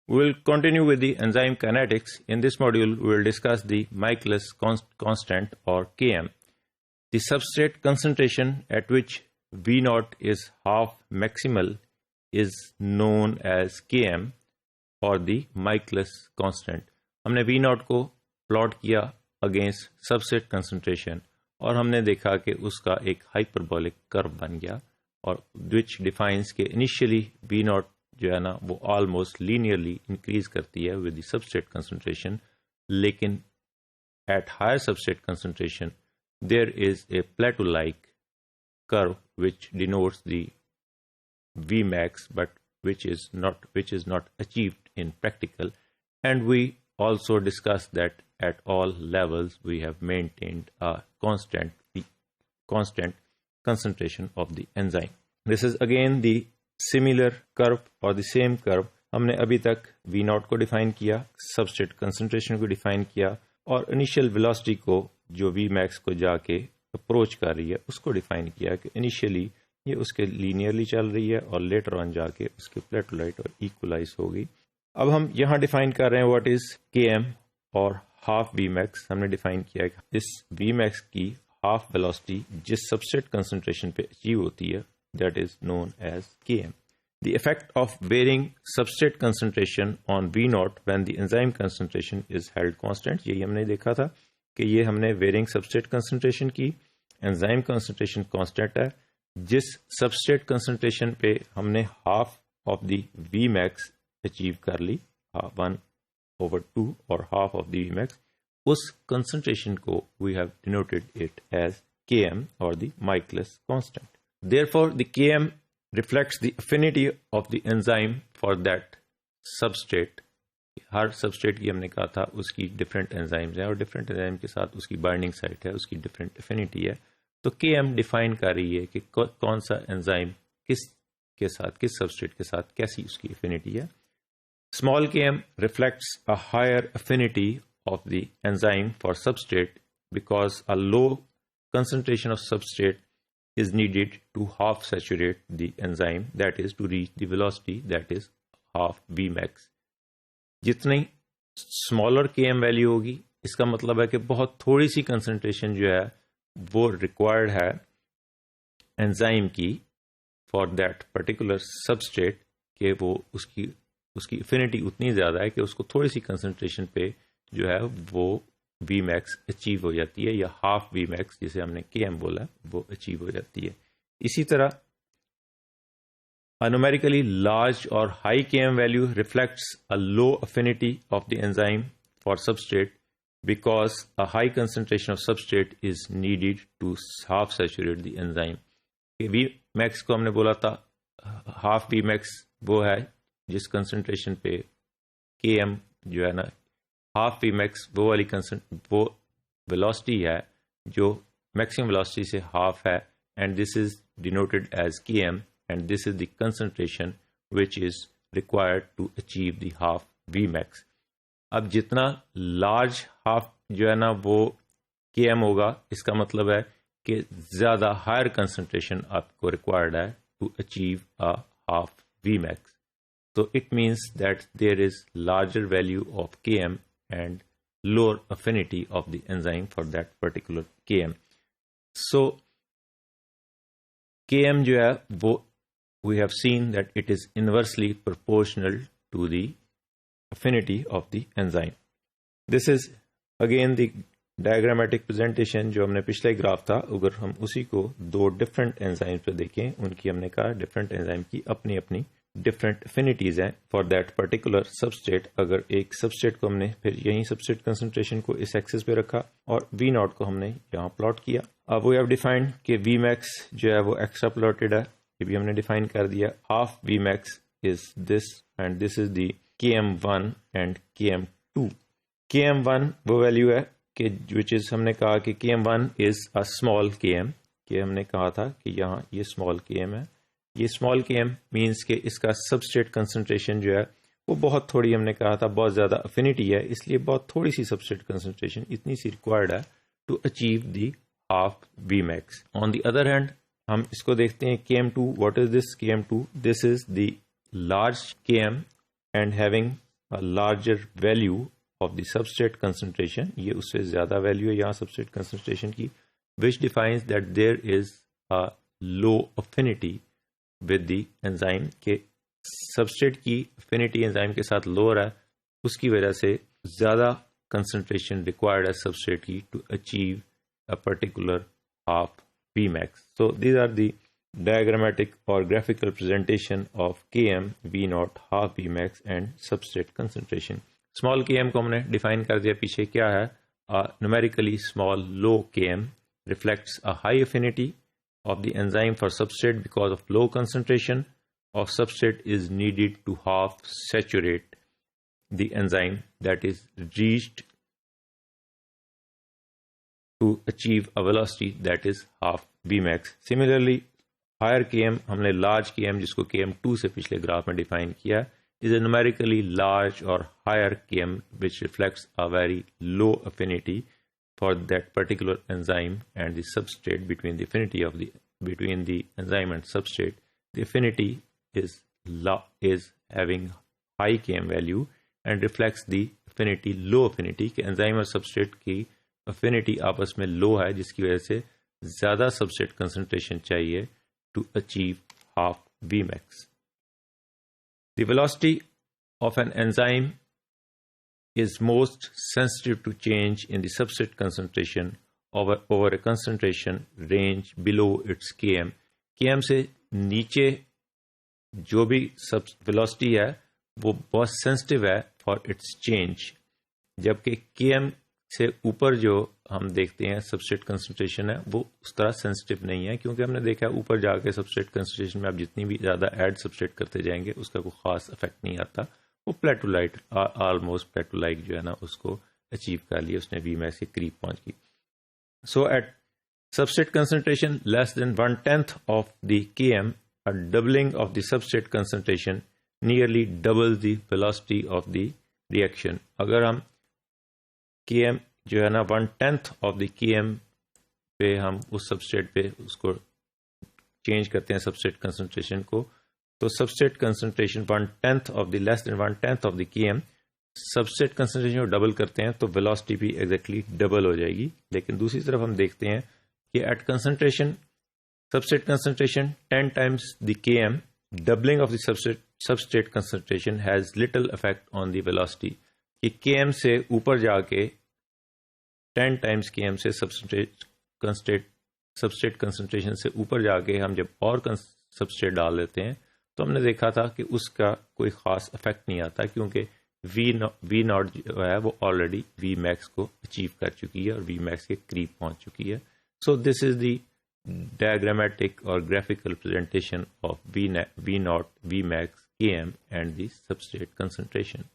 We will continue with the enzyme kinetics. In this module, we will discuss the Michaelis constant or Km. The substrate concentration at which V0 is half maximal is known as Km or the Michaelis constant. हमने V0 को plot किया against substrate concentration और हमने देखा कि उसका एक hyperbolic curve बन गया और विच डिफाइंस के इनिशियली V0 जो है ना वो ऑलमोस्ट लीनियरली इंक्रीज करती है विद द सबस्ट्रेट कंसंट्रेशन, लेकिन at higher substrate concentration there is a plateau like curve which denotes the Vmax but which is not achieved in practical, and we also discussed that at all levels we have maintained a constant concentration of the enzyme. This is again the similar curve or the same curve. हमने अभी तक V0 को define किया, substrate concentration को define किया और initial velocity को जो Vmax को जाके अप्रोच कर रही है उसको डिफाइन किया कि इनिशियली ये उसके लीनियरली चल रही है और लेटर ऑन जाके उसके प्लेटोलाइट और इक्वलाइज होगी. अब हम यहाँ डिफाइन कर रहे हैं व्हाट इज Km और हाफ Vmax. हमने डिफाइन किया है इस Vmax की हाफ वेलोसिटी जिस सबस्ट्रेट कंसंट्रेशन पे अचीव होती है that is known as Km. The effect of varying substrate concentration on V0 when the enzyme concentration is held constant, यही हमने देखा था कि ये हमने वेरिंग सबस्ट्रेट कंसंट्रेशन की, एंजाइम कंसंट्रेशन कांस्टेंट है. जिस सबस्ट्रेट कंसंट्रेशन पे हमने half of the Vmax achieve कर ली 1/2 और हाफ ऑफ द Vmax, उस कंसंट्रेशन को we have denoted it as Km और the Michaelis constant. Therefore the Km reflects the affinity of the enzyme for that substrate. Her substrate की हमने कहा था उसकी डिफरेंट एंजाइम्स हैं और डिफरेंट एंजाइम के साथ उसकी बाइंडिंग साइट है, उसकी डिफरेंट एफिनिटी है. तो Km डिफाइन कर रही है कि कौन सा एंजाइम किस सबस्ट्रेट के साथ कैसी उसकी एफिनिटी है. Small Km reflects a higher affinity of the enzyme for substrate because a low concentration of substrate is needed to half saturate the enzyme, that is to reach the velocity that is half Vmax. जितनी smaller Km value होगी इसका मतलब है कि बहुत थोड़ी सी concentration जो है वो रिक्वायर्ड है एंजाइम की फॉर दैट पर्टिकुलर सबस्ट्रेट कि वो उसकी एफिनिटी उतनी ज़्यादा है कि उसको थोड़ी सी कंसंट्रेशन पे जो है वो Vmax अचीव हो जाती है या हाफ Vmax जिसे हमने Km बोला वो अचीव हो जाती है. इसी तरह numerically large or high Km value reflects a low affinity of the enzyme for substrate because a high concentration of substrate is needed to half saturate the enzyme. Vmax को हमने बोला था हाफ Vmax वो है जिस concentration पे Km जो है ना हाफ Vmax वो वाली वो वेलोसिटी है जो मैक्सिमम वेलोसिटी से हाफ है, and this is denoted as Km and this is the concentration which is required to achieve the half Vmax. अब जितना लार्ज हाफ जो है ना वो Km होगा इसका मतलब है कि ज़्यादा हायर कंसंट्रेशन आपको रिक्वायर्ड है to achieve a half Vmax. तो it means that there is larger value of Km and lower affinity of the enzyme for that particular Km. So Km जो है वो we have seen that it is inversely proportional to the affinity of the enzyme. This is again the diagrammatic presentation जो हमने पिछले graph था. अगर हम उसी को दो डिफरेंट एंजाइम पे देखें, उनकी हमने कहा डिफरेंट एंजाइम की अपनी अपनी डिफरेंट एफिनिटीज हैं फॉर दैट पर्टिकुलर सबस्ट्रेट. अगर एक सबस्ट्रेट को हमने फिर यही सबस्ट्रेट कंसंट्रेशन को इस एक्सिस पे रखा और V0 को हमने यहाँ प्लॉट किया. अब वी हैव डिफाइंड कि Vmax जो है वो एक्स्ट्रा प्लॉटेड है, ये भी हमने डिफाइन कर दिया. Half Vmax is this and this is the Km1 and Km2. Km1 वो वैल्यू है कि विच इज हमने कहा कि Km1 is a small Km, कि हमने कहा था कि यहाँ ये स्मॉल Km है. ये स्मॉल Km मीन्स कि इसका सबस्ट्रेट कंसंट्रेशन जो है वो बहुत थोड़ी, हमने कहा था बहुत ज़्यादा अफिनिटी है, इसलिए बहुत थोड़ी सी सबस्ट्रेट कंसंट्रेशन इतनी सी रिक्वायर्ड है to achieve the half Vmax. On the other hand हम इसको देखते हैं Km2. What is this Km2? This is the large Km and having larger value of the substrate concentration, ये उससे ज्यादा वैल्यू है यहाँ सबस्ट्रेट कंसंट्रेशन की, which defines that there is a low affinity with the enzyme, के substrate की affinity enzyme के साथ लोअर है, उसकी वजह से ज्यादा कंसंट्रेशन रिक्वायर्ड है सबस्ट्रेट की to achieve a particular half Vmax. So these are the diagrammatic or graphical presentation of Km, V naught, half Vmax and substrate concentration. Small Km को हमने define कर दिया, पीछे क्या है, numerically small low Km reflects a high affinity of the enzyme for substrate because of low concentration of substrate is needed to half saturate the enzyme that is reached to achieve a velocity that is half Vmax. Similarly, higher Km, हमने large Km जिसको Km2 से पिछले graph में define किया, is a numerically large or higher Km which reflects a very low affinity for that particular enzyme and the substrate between the affinity of between the enzyme and substrate. The affinity is having high Km value and reflects the affinity, low affinity, कि enzyme और substrate की affinity आपस में low है, जिसकी वजह से ज्यादा सबस्ट्रेट कंसंट्रेशन चाहिए to achieve half Vmax. The velocity of an enzyme is most sensitive to change in the substrate concentration over a concentration range below its Km. Km से नीचे जो भी वेलोसिटी है वो बहुत सेंसिटिव है फॉर इट्स चेंज, जबकि Km से ऊपर जो हम देखते हैं सबस्ट्रेट कंसंट्रेशन है वो उस तरह सेंसिटिव नहीं है, क्योंकि हमने देखा है ऊपर जाके सबस्ट्रेट कंसंट्रेशन में आप जितनी भी ज़्यादा ऐड सबस्ट्रेट करते जाएंगे उसका कोई खास इफेक्ट नहीं आता, वो प्लेटोलाइट ऑलमोस्ट प्लेटोलाइट जो है ना उसको अचीव कर लिया, उसने Vmax के करीब पहुंच गई. So at substrate concentration less than 1/10 of the Km, a doubling of the substrate concentration nearly doubles the velocity of the reaction. अगर हम Km जो है ना 1/10 ऑफ द Km पे हम उस सबस्ट्रेट पे उसको चेंज करते हैं सबस्ट्रेट कंसंट्रेशन को, तो substrate concentration 1/10 of the less than 1/10 of the Km, substrate concentration को डबल करते हैं तो वेलोसिटी भी एग्जैक्टली डबल हो जाएगी. लेकिन दूसरी तरफ हम देखते हैं कि at concentration substrate concentration 10 times the Km, doubling of the substrate concentration has little effect on the velocity. कि Km से ऊपर जाके 10 times Km से सबस्ट्रेट कंसंट्रेशन से ऊपर जाके हम जब और सबस्ट्रेट डाल देते हैं तो हमने देखा था कि उसका कोई खास इफेक्ट नहीं आता, क्योंकि V नॉट जो है वो ऑलरेडी Vmax को अचीव कर चुकी है और Vmax के करीब पहुंच चुकी है. So this is the diagrammatic or graphical presentation of V naught, Vmax, Km and the substrate concentration.